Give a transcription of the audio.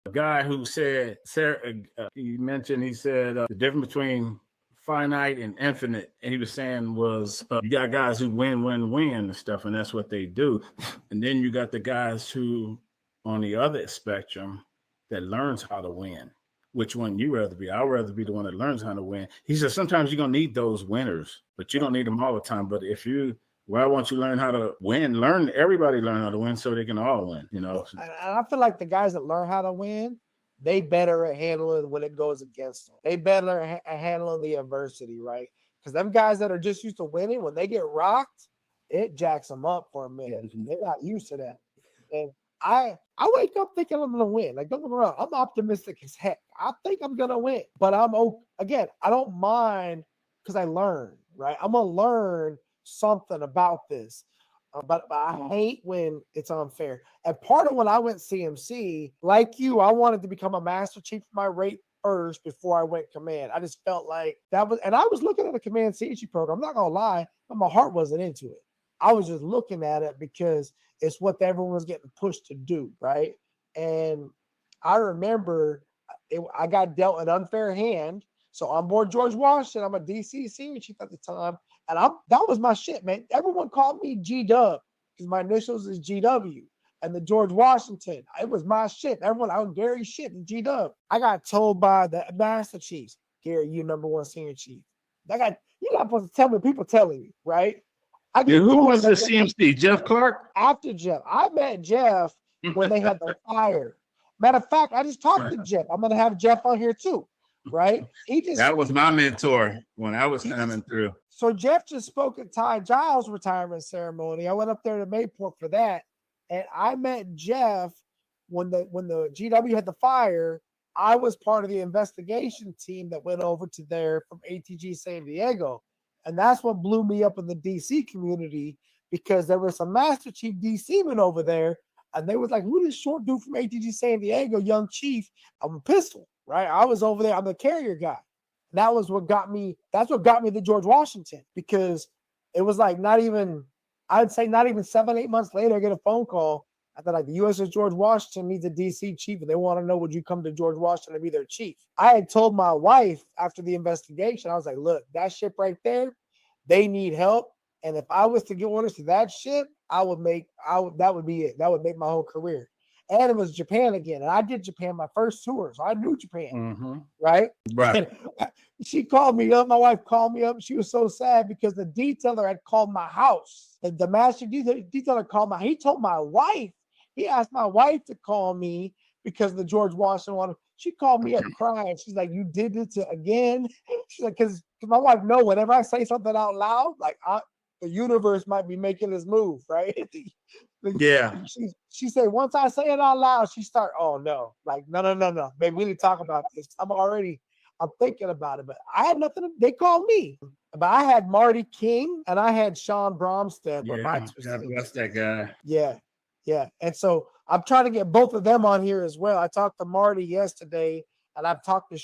a guy who said, he mentioned, he said the difference between finite and infinite. And he was saying was you got guys who win and stuff, and that's what they do. And then you got the guys who on the other spectrum that learns how to win. Which one you rather be? I'd rather be the one that learns how to win. He said sometimes you're gonna need those winners, but you don't need them all the time. But if you once you learn how to win, everybody learn how to win so they can all win, you know. And I feel like the guys that learn how to win, they better at handling when it goes against them. They better at handling the adversity, right? Because them guys that are just used to winning, when they get rocked, it jacks them up for a minute. They're not used to that. And I wake up thinking I'm gonna win. Like, don't get me wrong, I'm optimistic as heck. I think I'm gonna win, but I don't mind because I learn, right? I'm gonna learn something about this. But I hate when it's unfair. And part of when I went CMC, like you, I wanted to become a master chief for my rate first before I went command. I just felt like that was, and I was looking at the command CHE program. I'm not gonna lie, but my heart wasn't into it. I was just looking at it because it's what everyone was getting pushed to do, right? And I remember I got dealt an unfair hand. So on board George Washington, I'm a DC senior chief at the time. And that was my shit, man. Everyone called me G-Dub because my initials is GW. And the George Washington, it was my shit. Everyone, I was Gary shit and G-Dub. I got told by the master chiefs, Gary, you #1 senior chief. You're not supposed to tell me, people telling me, right? Who was the CMC? Jeff Clark? After Jeff. I met Jeff when they had the fire. Matter of fact, I just talked to Jeff. I'm going to have Jeff on here too, right? That was my mentor when I was coming through. So Jeff just spoke at Ty Giles' retirement ceremony. I went up there to Mayport for that. And I met Jeff when the GW had the fire. I was part of the investigation team that went over to there from ATG San Diego. And that's what blew me up in the DC community because there was some Master Chief DC men over there. And they was like, who this short dude from ATG San Diego, young chief? I'm a pistol, right? I was over there. I'm the carrier guy. And that was what got me. That's what got me to George Washington because it was like not even 7-8 months later, I get a phone call. I thought like the USS George Washington needs a DC chief and they want to know, would you come to George Washington to be their chief? I had told my wife after the investigation, I was like, look, that ship right there, they need help. And if I was to get orders to that ship, that would be it. That would make my whole career. And it was Japan again. And I did Japan my first tour. So I knew Japan. Right. And she called me up. My wife called me up. She was so sad because the detailer had called my house. And the master detailer called he told my wife, he asked my wife to call me because the George Washington one. She called me up crying. She's like, you did it again? She's like, because my wife know whenever I say something out loud, like the universe might be making this move, right? Yeah. She said, once I say it out loud, she start, oh no. Like, no. Baby, we need to talk about this. I'm thinking about it, but I had nothing. They called me. But I had Marty King and I had Sean Bromstead. That's that guy. Yeah. And so I'm trying to get both of them on here as well. I talked to Marty yesterday and I've talked to